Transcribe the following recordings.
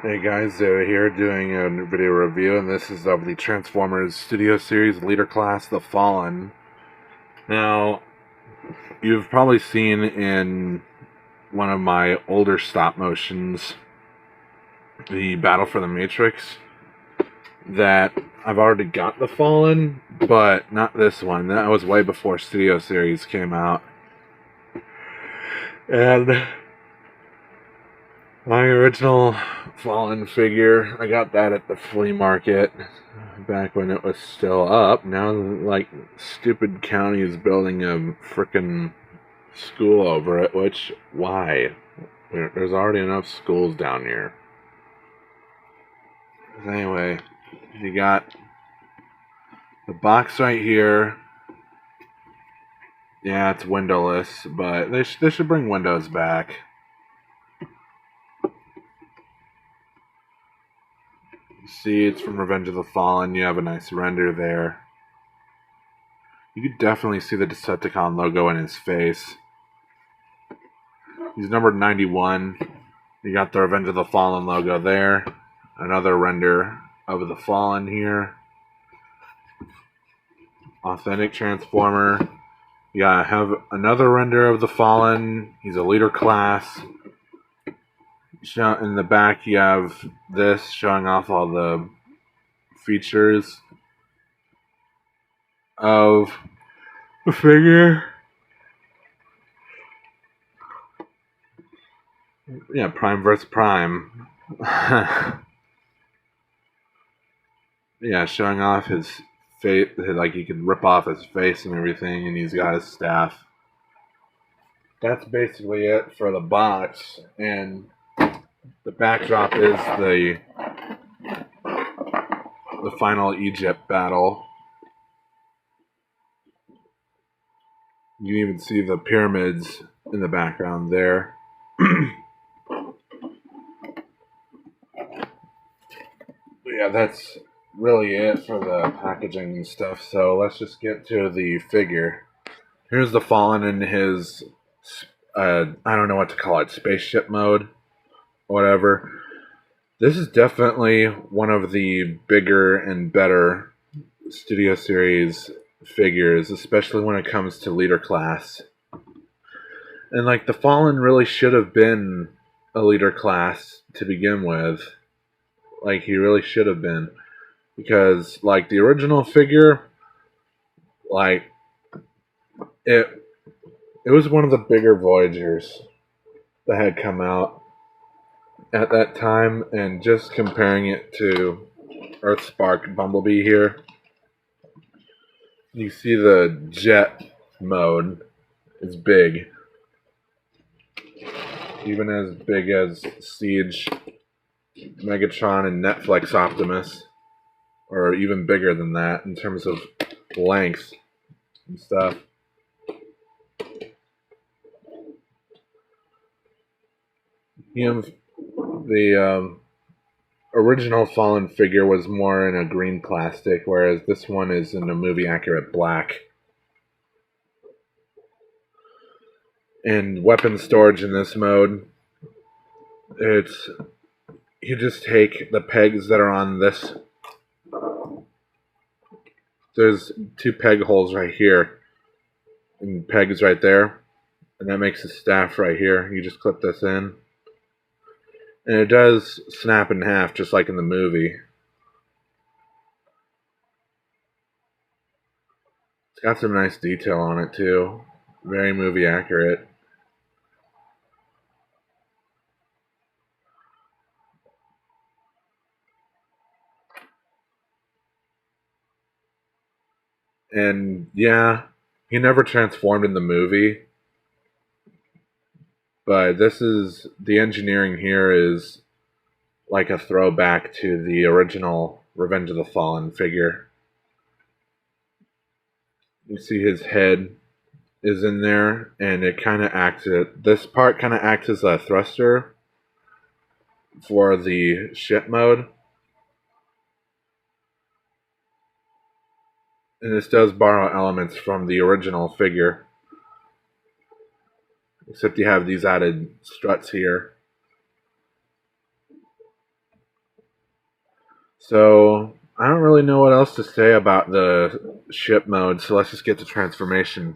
Hey guys, Zoe here doing a video review, and this is of the Transformers Studio Series Leader Class The Fallen. Now, you've probably seen in one of my older stop motions, the Battle for the Matrix, that I've already got The Fallen, but not this one. That was way before Studio Series came out. And my original Fallen figure, I got that at the flea market back when it was still up. Now, like, stupid county is building a frickin' school over it, which, why? There's already enough schools down here. Anyway, you got the box right here. Yeah, it's windowless, but they should bring windows back. See, it's from Revenge of the Fallen. You have a nice render there. You can definitely see the Decepticon logo in his face. He's numbered 91. You got the Revenge of the Fallen logo there. Another render of the Fallen here. Authentic Transformer. You have another render of the Fallen. He's a leader class. In the back, you have this showing off all the features of the figure. Yeah, Prime versus Prime. Yeah, showing off his face, like you can rip off his face and everything, and he's got his staff. That's basically it for the box, and the backdrop is the final Egypt battle. You can even see the pyramids in the background there. Yeah, that's really it for the packaging and stuff, so let's just get to the figure. Here's the Fallen in his, I don't know what to call it, spaceship mode, whatever. This is definitely one of the bigger and better Studio Series figures, especially when it comes to leader class. And like, the Fallen really should have been a leader class to begin with. Like, he really should have been. Because, like, the original figure, like, it was one of the bigger Voyagers that had come out at that time, and just comparing it to Earthspark Bumblebee here, you see the jet mode is big. Even as big as Siege, Megatron, and Netflix Optimus. Or even bigger than that in terms of length and stuff. The original Fallen figure was more in a green plastic, whereas this one is in a movie accurate black. And weapon storage in this mode, you just take the pegs that are on this. There's 2 peg holes right here, and pegs right there, and that makes a staff right here. You just clip this in, and it does snap in half, just like in the movie. It's got some nice detail on it too, very movie accurate. And yeah, he never transformed in the movie, but the engineering here is like a throwback to the original Revenge of the Fallen figure. You see his head is in there, and this part kind of acts as a thruster for the ship mode. And this does borrow elements from the original figure. Except you have these added struts here. So I don't really know what else to say about the ship mode, so let's just get to transformation.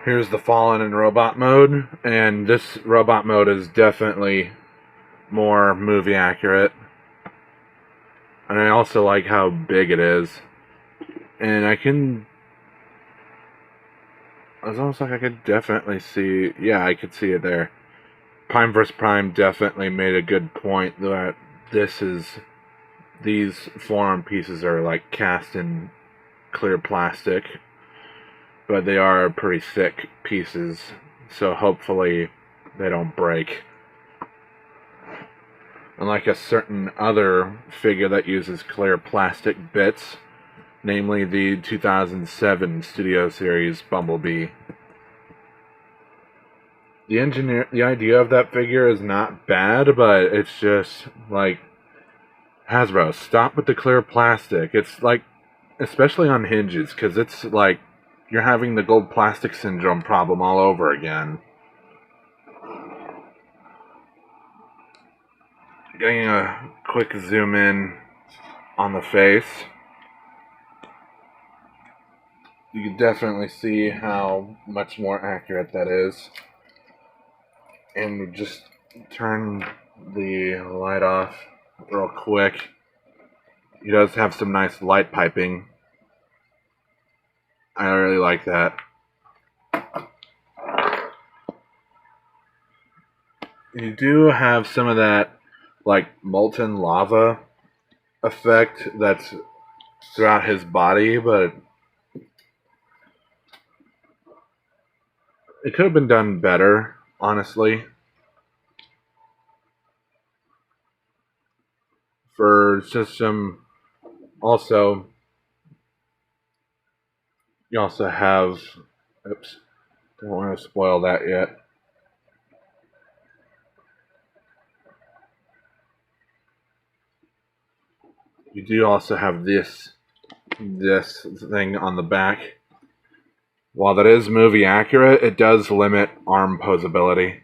Here's the Fallen in robot mode, and this robot mode is definitely more movie accurate. And I also like how big it is. And it's almost like I could definitely see, yeah, I could see it there. Prime vs. Prime definitely made a good point that these forearm pieces are like cast in clear plastic, but they are pretty thick pieces, so hopefully they don't break. Unlike a certain other figure that uses clear plastic bits, namely the 2007 Studio Series Bumblebee. The idea of that figure is not bad, but it's just like, Hasbro, stop with the clear plastic. It's like, especially on hinges, because it's like you're having the gold plastic syndrome problem all over again. Getting a quick zoom in on the face, you can definitely see how much more accurate that is. And just turn the light off real quick. He does have some nice light piping. I really like that. You do have some of that like molten lava effect that's throughout his body, but it could have been done better, honestly. For system, also, you also have, oops, don't want to spoil that yet. You do also have this thing on the back. While that is movie accurate, it does limit arm posability.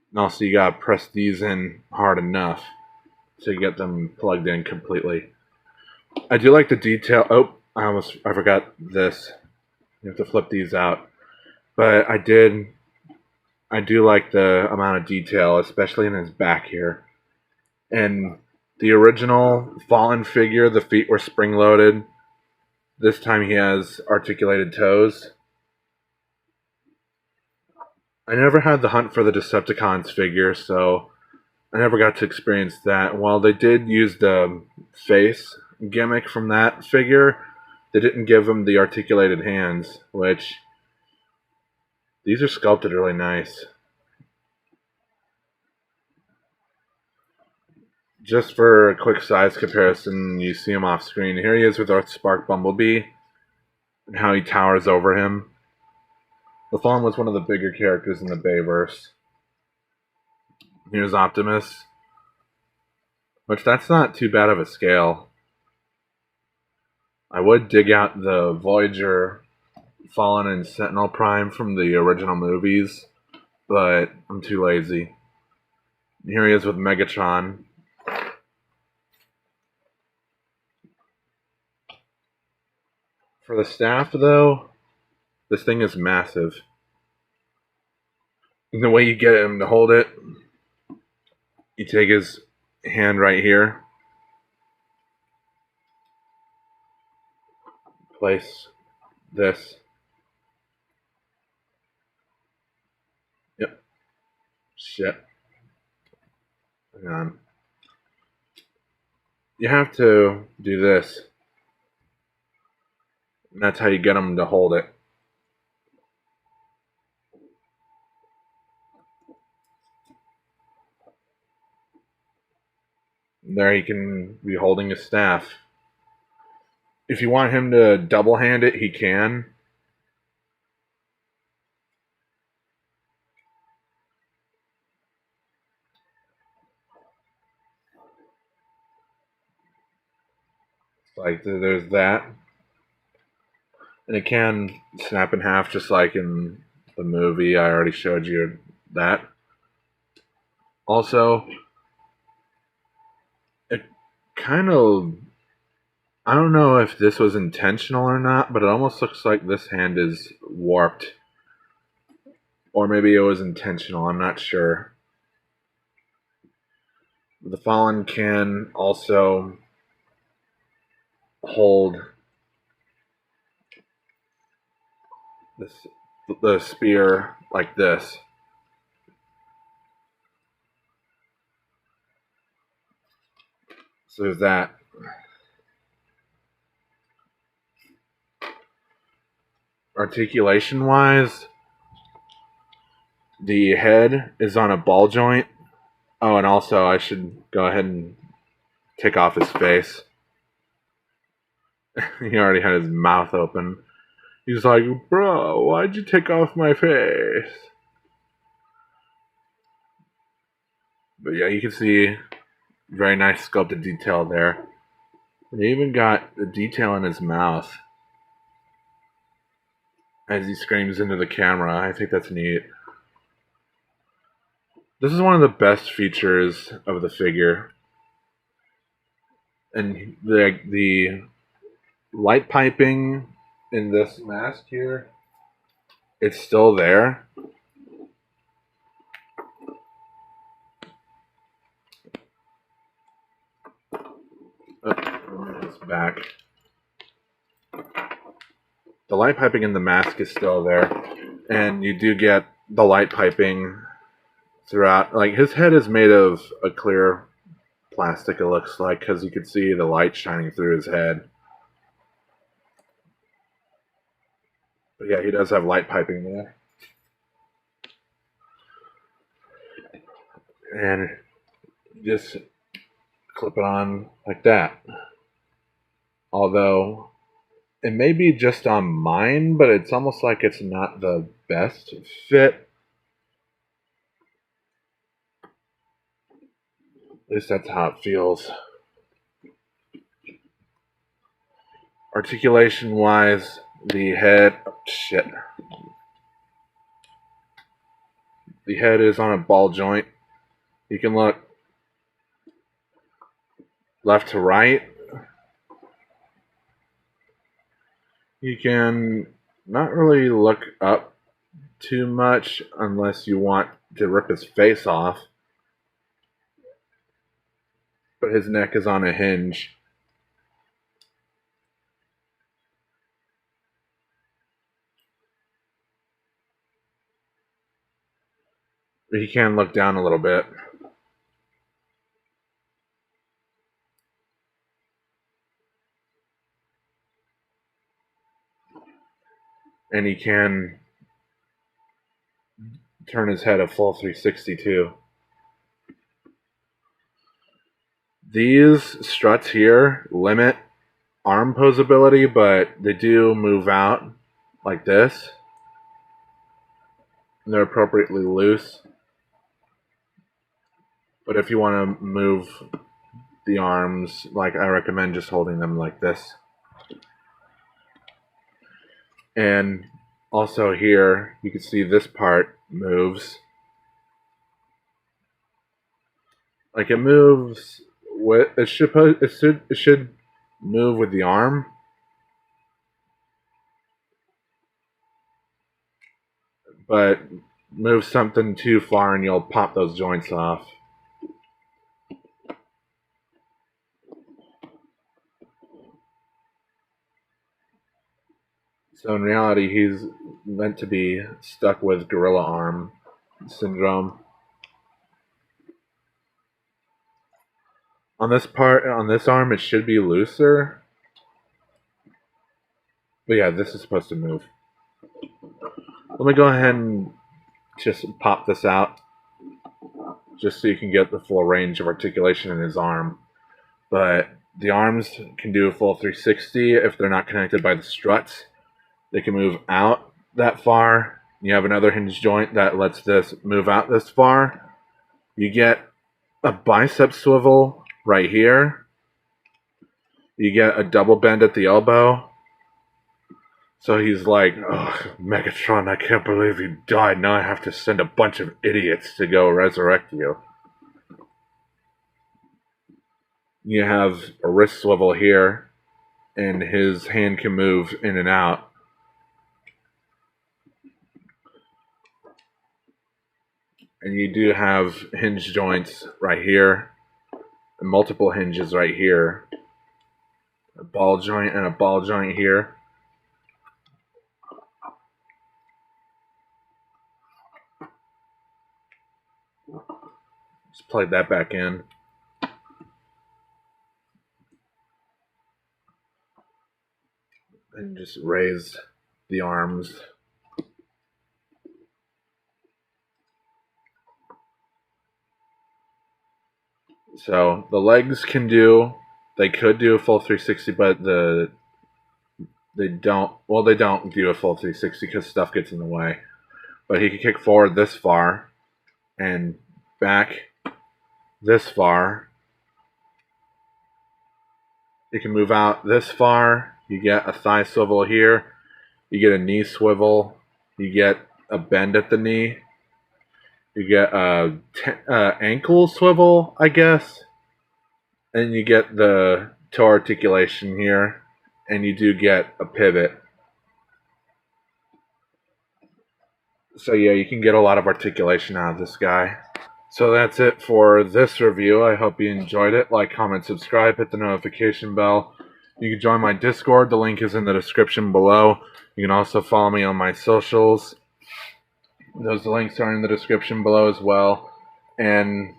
And also, you gotta press these in hard enough to get them plugged in completely. I do like the detail. Oh, I forgot this. You have to flip these out. But I do like the amount of detail, especially in his back here. And the original Fallen figure, the feet were spring-loaded. This time he has articulated toes. I never had the Hunt for the Decepticons figure, so I never got to experience that. While they did use the face gimmick from that figure, they didn't give him the articulated hands, which these are sculpted really nice. Just for a quick size comparison, you see him off screen. Here he is with Earthspark Bumblebee, and how he towers over him. The Fallen was one of the bigger characters in the Bayverse. Here's Optimus, which that's not too bad of a scale. I would dig out the Voyager, Fallen, and Sentinel Prime from the original movies, but I'm too lazy. Here he is with Megatron. For the staff, though, this thing is massive. And the way you get him to hold it, you take his hand right here, place this. Yep. Shit. Hang on. You have to do this. And that's how you get him to hold it. There he can be holding his staff. If you want him to double hand it, he can. Like there's that. And it can snap in half just like in the movie. I already showed you that. Also, it kind of, I don't know if this was intentional or not, but it almost looks like this hand is warped. Or maybe it was intentional, I'm not sure. The Fallen can also hold this, the spear like this. So there's that. Articulation wise, the head is on a ball joint. Oh, and also I should go ahead and take off his face. He already had his mouth open. He's like, bro, why'd you take off my face? But yeah, you can see very nice sculpted detail there. They even got the detail in his mouth as he screams into the camera. I think that's neat. This is one of the best features of the figure. And the light piping in this mask here, it's still there. It's back. The light piping in the mask is still there, and you do get the light piping throughout. Like his head is made of a clear plastic, it looks like, because you can see the light shining through his head. But yeah, he does have light piping there. And just clip it on like that. Although it may be just on mine, but it's almost like it's not the best fit. At least that's how it feels. Articulation wise, the head, shit. The head is on a ball joint. You can look left to right. You can not really look up too much unless you want to rip his face off. But his neck is on a hinge. He can look down a little bit. And he can turn his head a full 360 too. These struts here limit arm posability, but they do move out like this. And they're appropriately loose. But if you want to move the arms, like I recommend just holding them like this. And also here, you can see this part moves. Like it moves with it should move with the arm. But move something too far and you'll pop those joints off. So in reality, he's meant to be stuck with gorilla arm syndrome. On this arm, it should be looser. But yeah, this is supposed to move. Let me go ahead and just pop this out, just so you can get the full range of articulation in his arm. But the arms can do a full 360 if they're not connected by the struts. They can move out that far. You have another hinge joint that lets this move out this far. You get a bicep swivel right here. You get a double bend at the elbow. So he's like, oh, Megatron, I can't believe you died. Now I have to send a bunch of idiots to go resurrect you. You have a wrist swivel here, and his hand can move in and out. And you do have hinge joints right here, and multiple hinges right here. A ball joint and a ball joint here. Just plug that back in. And just raise the arms. So the legs can do, they could do a full 360, but they don't do a full 360 because stuff gets in the way. But he can kick forward this far and back this far. You can move out this far. You get a thigh swivel here. You get a knee swivel. You get a bend at the knee. You get a ankle swivel, I guess. And you get the toe articulation here. And you do get a pivot. So yeah, you can get a lot of articulation out of this guy. So that's it for this review. I hope you enjoyed it. Like, comment, subscribe, hit the notification bell. You can join my Discord. The link is in the description below. You can also follow me on my socials. Those links are in the description below as well. And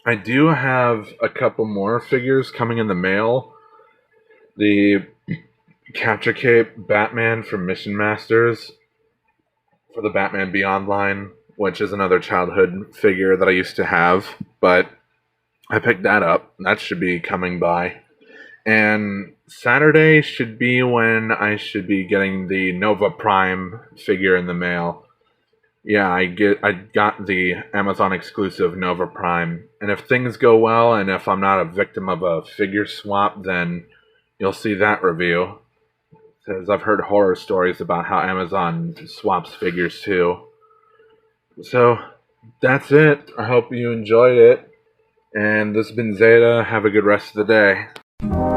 I do have a couple more figures coming in the mail. The Capture Cape Batman from Mission Masters for the Batman Beyond line, which is another childhood figure that I used to have, but I picked that up. That should be coming by. And Saturday should be when I should be getting the Nova Prime figure in the mail. Yeah, I got the Amazon exclusive Nova Prime. And if things go well and if I'm not a victim of a figure swap, then you'll see that review. Because I've heard horror stories about how Amazon swaps figures too. So, that's it. I hope you enjoyed it. And this has been Zeta. Have a good rest of the day.